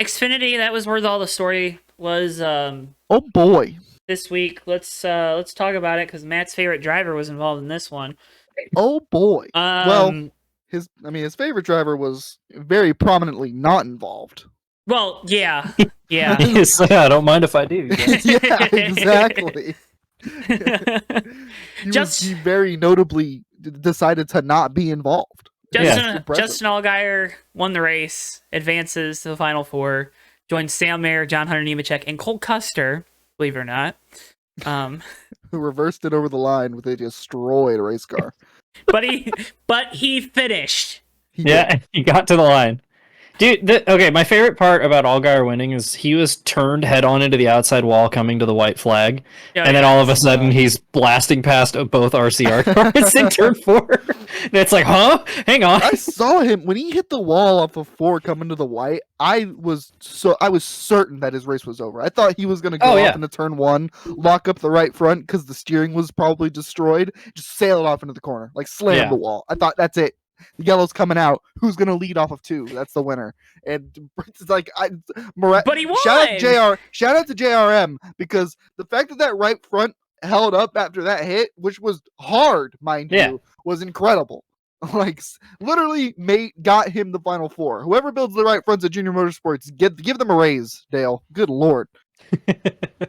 Xfinity, that was where all the story was Oh boy. this week. Let's talk about it because Matt's favorite driver was involved in this one. Oh boy. Well, Um, his favorite driver was very prominently not involved. well, yeah, yeah. I don't mind if I do. Yeah, exactly. He very notably decided to not be involved. Justin Allgaier won the race, advances to the Final Four, joins Sam Mayer, John Hunter Nemechek, and Cole Custer, believe it or not. Who reversed it over the line with a destroyed race car. but he finished. He got to the line. Dude, okay, my favorite part about Allgaier winning is he was turned head on into the outside wall coming to the white flag, and then all of a sudden he's blasting past both RCR cars in turn 4. And it's like, huh? Hang on. I saw him when he hit the wall off of 4 coming to the white. I was certain that his race was over. I thought he was going to go off into turn 1, lock up the right front because the steering was probably destroyed, just sail it off into the corner, like slam the wall. I thought that's it. The yellow's coming out. Who's gonna lead off of 2? That's the winner. And it's like but he won. Shout out to JRM because the fact that right front held up after that hit, which was hard, mind you, was incredible. Like literally got him the Final Four. Whoever builds the right fronts at Junior Motorsports, give them a raise, Dale. Good lord.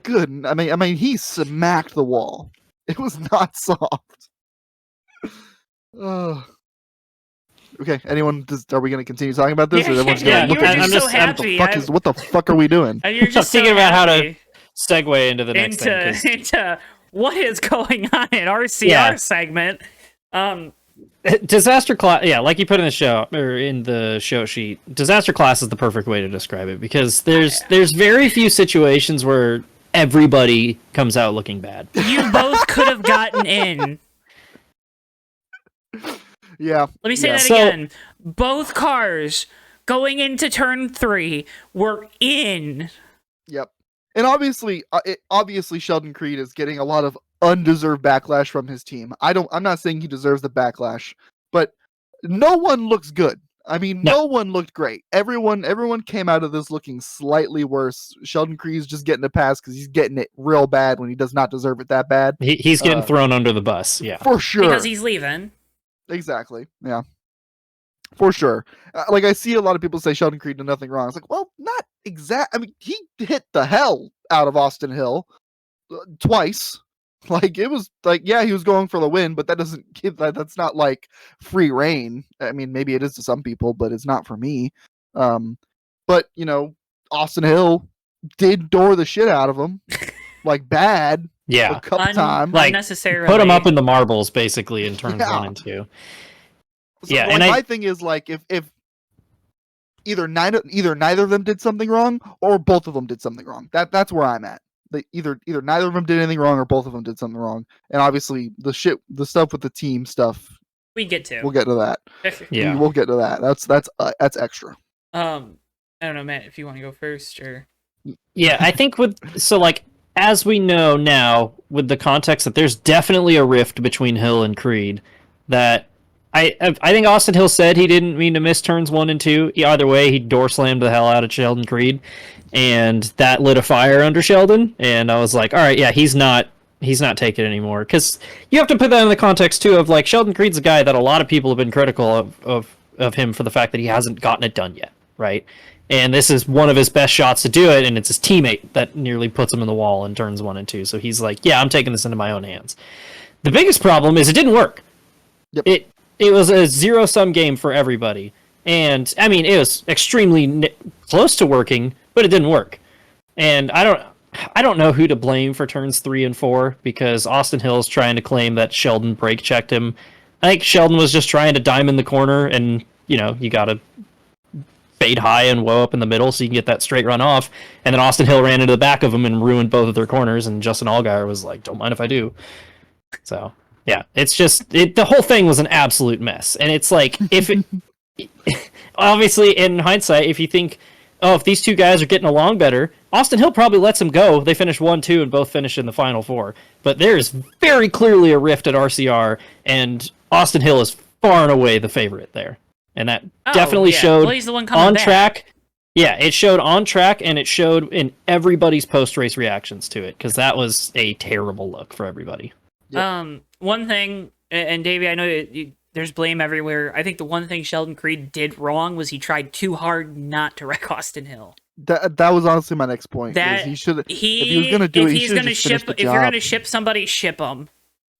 Good. I mean, he smacked the wall. It was not soft. Okay, are we going to continue talking about this? Or everyone's going to look at me? So happy. What the fuck are we doing? And you're just thinking about how to segue into the next thing. Into what is going on in RCR segment. Disaster class, like you put in the show or in the show sheet. Disaster class is the perfect way to describe it because there's very few situations where everybody comes out looking bad. You both could have gotten in. Yeah. Let me say that again. Both cars going into turn 3 were in. Yep. And obviously Sheldon Creed is getting a lot of undeserved backlash from his team. I'm not saying he deserves the backlash, but no one looks good. I mean, no one looked great. Everyone came out of this looking slightly worse. Sheldon Creed's just getting a pass because he's getting it real bad when he does not deserve it that bad. He's getting thrown under the bus. Yeah. For sure. Because he's leaving. Exactly. Yeah. For sure. Like I see a lot of people say Sheldon Creed did nothing wrong. It's like, well, not exact. I mean, he hit the hell out of Austin Hill twice. Like it was like, he was going for the win, but that doesn't give that's not like free reign. I mean, maybe it is to some people, but it's not for me. But Austin Hill did door the shit out of him, like bad. Yeah, a couple times, like unnecessarily. Put him up in the marbles, basically in turns 1 and 2. So, and my thing is like if either neither of them did something wrong or both of them did something wrong. That's where I'm at. Either neither of them did anything wrong or both of them did something wrong. And obviously the stuff with the team stuff. We'll get to that. Yeah, we'll get to that. That's extra. I don't know, Matt, if you want to go first or. Yeah, I think as we know now, with the context that there's definitely a rift between Hill and Creed, that I think Austin Hill said he didn't mean to miss turns 1 and 2. Either way, he door slammed the hell out of Sheldon Creed, and that lit a fire under Sheldon. And I was like, all right, he's not taking it anymore, because you have to put that in the context too of like Sheldon Creed's a guy that a lot of people have been critical of him for the fact that he hasn't gotten it done yet, right? And this is one of his best shots to do it, and it's his teammate that nearly puts him in the wall in turns 1 and 2. So he's like, I'm taking this into my own hands. The biggest problem is it didn't work. Yep. It was a zero-sum game for everybody. And, I mean, it was extremely close to working, but it didn't work. And I don't know who to blame for turns 3 and 4, because Austin Hill's trying to claim that Sheldon brake checked him. I think Sheldon was just trying to diamond the corner, and, you got to fade high and woe up in the middle so you can get that straight run off. And then Austin Hill ran into the back of him and ruined both of their corners, and Justin Allgaier was like, don't mind if I do. So, yeah, it's just, the whole thing was an absolute mess. And it's like, obviously, in hindsight, if you think, if these two guys are getting along better, Austin Hill probably lets him go. They finish 1-2 and both finish in the Final Four. But there's very clearly a rift at RCR, and Austin Hill is far and away the favorite there. And that definitely showed he's the one coming on back. track. Yeah, it showed on track, and it showed in everybody's post-race reactions to it, because that was a terrible look for everybody. Yep. One thing, and Davey, I know there's blame everywhere. I think the one thing Sheldon Creed did wrong was he tried too hard not to wreck Austin Hill. That was honestly my next point. That he should, if he was gonna do it, he should have just finished the job. If you're gonna ship somebody, ship them.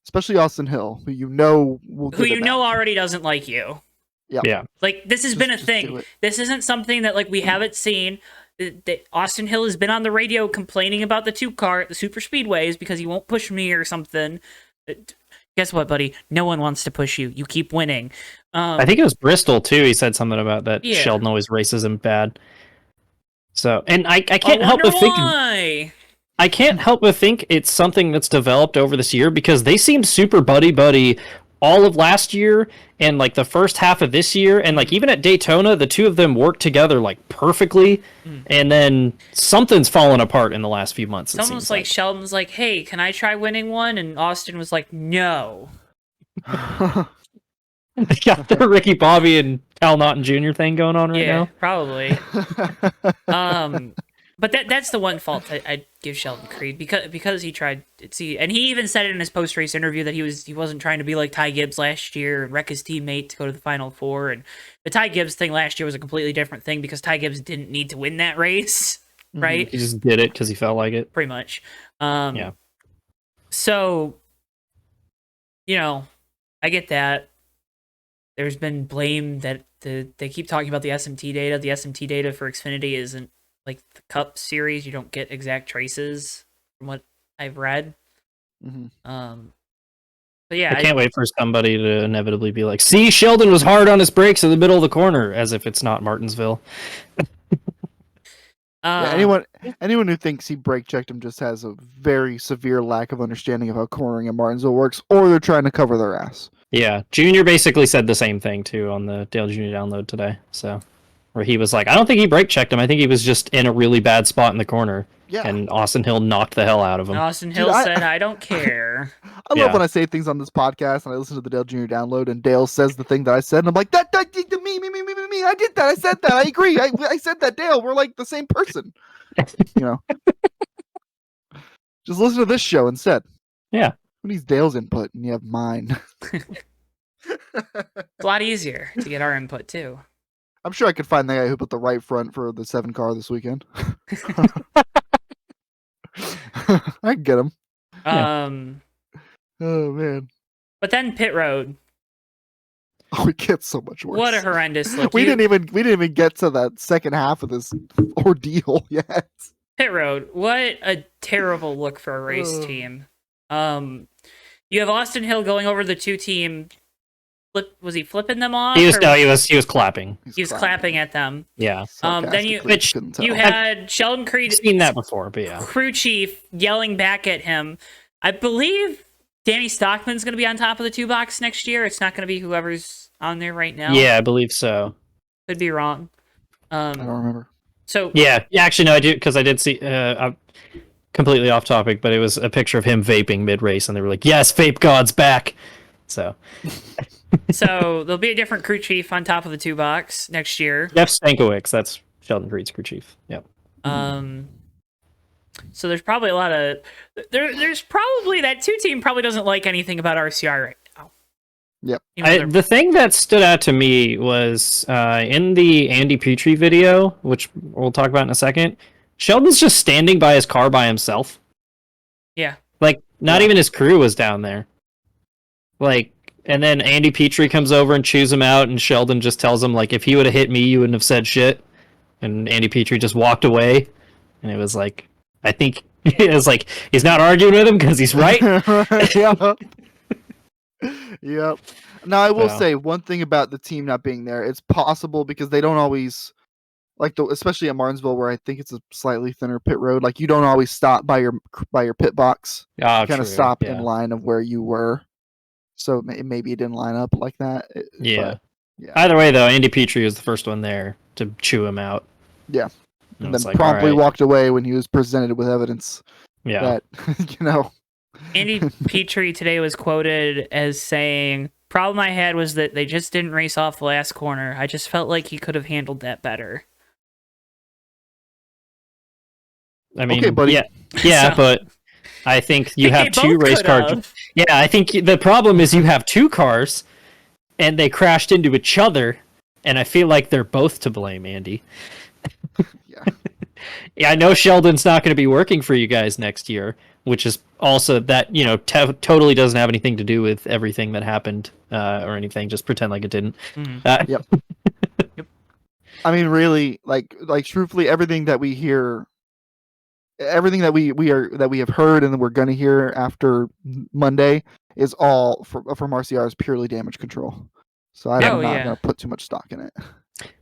Especially Austin Hill, who you know will who you know already doesn't like you. Yeah. Like, this has been a thing. This isn't something that, like, we haven't seen. Austin Hill has been on the radio complaining about the the super speedways because he won't push me or something. Guess what, buddy? No one wants to push you. You keep winning. I think it was Bristol, too. He said something about that. Yeah. Sheldon always races him bad. So, and I can't help but think... I can't help but think it's something that's developed over this year, because they seemed super buddy-buddy all of last year and like the first half of this year, and like even at Daytona, the two of them worked together like perfectly, and then something's fallen apart in the last few months. It's almost like Sheldon's like, "Hey, can I try winning one?" And Austin was like, "No." They got the Ricky Bobby and Cal Naughton Jr. thing going on right now. Probably. But that's the one fault I'd give Sheldon Creed, because he tried. See, and he even said it in his post race interview that he wasn't trying to be like Ty Gibbs last year and wreck his teammate to go to the Final Four. And the Ty Gibbs thing last year was a completely different thing, because Ty Gibbs didn't need to win that race, right? He just did it because he felt like it. Pretty much. Yeah. So, I get that. There's been blame that they keep talking about the SMT data. The SMT data for Xfinity isn't like the Cup series. You don't get exact traces from what I've read. But yeah, I can't wait for somebody to inevitably be like, "See, Sheldon was hard on his brakes in the middle of the corner," as if it's not Martinsville. Anyone who thinks he brake checked him just has a very severe lack of understanding of how cornering in Martinsville works, or they're trying to cover their ass. Yeah, Junior basically said the same thing too on the Dale Jr. download today. So, where he was like, "I don't think he brake checked him. I think he was just in a really bad spot in the corner." Yeah. And Austin Hill knocked the hell out of him. Austin Hill said, "I don't care." I love when I say things on this podcast and I listen to the Dale Jr. download and Dale says the thing that I said and I'm like, that me, I did that, I said that, I agree, I said that, Dale, we're like the same person. Just listen to this show instead. Yeah. Who needs Dale's input and you have mine? It's a lot easier to get our input too. I'm sure I could find the guy who put the right front for the 7 car this weekend. I can get him. Oh man. But then pit road. Oh, it gets so much worse. What a horrendous look. We didn't even get to that second half of this ordeal yet. Pit road. What a terrible look for a race team. You have Austin Hill going over the 2-team. Was he flipping them off? He was clapping. He was clapping at them. Yeah. Then you had Sheldon Creed. I've seen that before, but yeah. Crew chief yelling back at him. I believe Danny Stockman's going to be on top of the 2-box next year. It's not going to be whoever's on there right now. Yeah, I believe so. Could be wrong. I don't remember. So yeah, actually no, I do, because I did see. I'm completely off topic, but it was a picture of him vaping mid race, and they were like, "Yes, vape god's back." So. So there'll be a different crew chief on top of the 2-box next year. Jeff Stankiewicz, that's Sheldon Creed's crew chief. Yep. So there's probably a lot of there's probably that 2-team probably doesn't like anything about RCR right now. Yep. The thing that stood out to me was in the Andy Petrie video, which we'll talk about in a second. Sheldon's just standing by his car by himself. Yeah. Like not even his crew was down there. Like. And then Andy Petrie comes over and chews him out, and Sheldon just tells him, like, if he would have hit me, you wouldn't have said shit. And Andy Petrie just walked away. And it was like, I think, it was like, he's not arguing with him because he's right. Yep. Now, I will say one thing about the team not being there. It's possible because they don't always, like, especially at Martinsville, where I think it's a slightly thinner pit road, like, you don't always stop by your pit box. You kind of stop in line of where you were. So maybe it didn't line up like that. Yeah. Either way, though, Andy Petrie was the first one there to chew him out. Yeah. And then promptly walked away when he was presented with evidence. Yeah. That, Andy Petrie today was quoted as saying, "Problem I had was that they just didn't race off the last corner. I just felt like he could have handled that better." I mean, Okay, buddy. yeah, So- but I think you They have two both race cars. could've. Yeah, I think the problem is you have two cars, and they crashed into each other, and I feel like they're both to blame, Andy. Yeah. Yeah, I know Sheldon's not going to be working for you guys next year, which is also that, totally doesn't have anything to do with everything that happened or anything. Just pretend like it didn't. Mhm. Yep. I mean, really, like truthfully, everything that we hear, everything that we have heard and that we're gonna hear after Monday is all from RCR is purely damage control. So I'm Oh, not yeah. gonna put too much stock in it.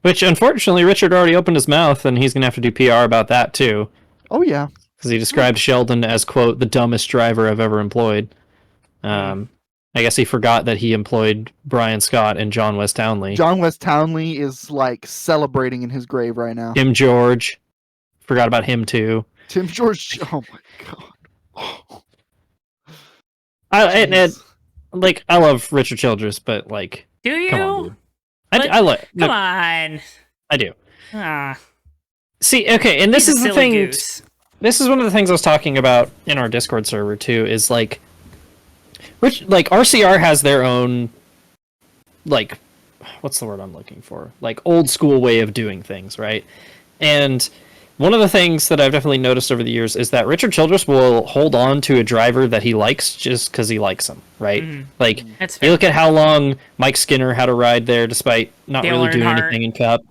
Which, unfortunately, Richard already opened his mouth, and he's going to have to do PR about that, too. Oh yeah. Because he described Sheldon as, quote, the dumbest driver I've ever employed. I guess he forgot that he employed Brian Scott and John West Townley. John West Townley is like celebrating in his grave right now. Tim George. Forgot about him, too. Tim George. Oh my god. And, I love Richard Childress, but, Do you? come on, dude. But- I like. Come on. I do. Ah, See, okay, and this he's a is the silly thing. goose. This is one of the things I was talking about in our Discord server too. Is RCR has their own, what's the word I'm looking for? Old school way of doing things, right? And one of the things that I've definitely noticed over the years is that Richard Childress will hold on to a driver that he likes just because he likes him, right? Mhm. That's You fair. look at how long Mike Skinner had a ride there despite not Dale really doing Earnhardt. anything in Cup.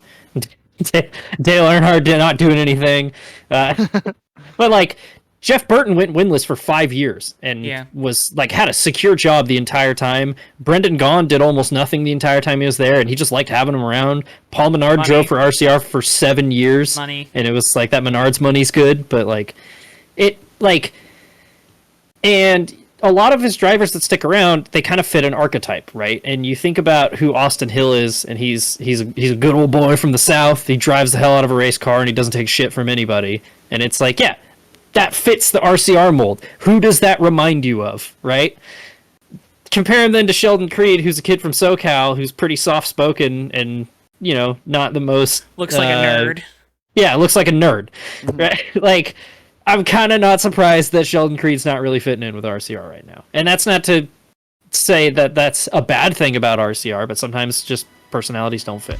Dale Earnhardt did not doing anything. But Jeff Burton went winless for 5 years and Yeah. was had a secure job the entire time. Brendan Gaughan did almost nothing the entire time he was there, and he just liked having him around. Paul Menard Money. drove for RCR for 7 years. Money. And it was that Menard's money's good, but and a lot of his drivers that stick around, they kind of fit an archetype, right? And you think about who Austin Hill is, and he's a good old boy from the South. He drives the hell out of a race car, and he doesn't take shit from anybody. And it's yeah, that fits the RCR mold. Who does that remind you of, right? Compare him then to Sheldon Creed, who's a kid from SoCal, who's pretty soft-spoken and, not the most... Looks like a nerd. Yeah, looks like a nerd. Right? I'm kind of not surprised that Sheldon Creed's not really fitting in with RCR right now. And that's not to say that that's a bad thing about RCR, but sometimes just personalities don't fit.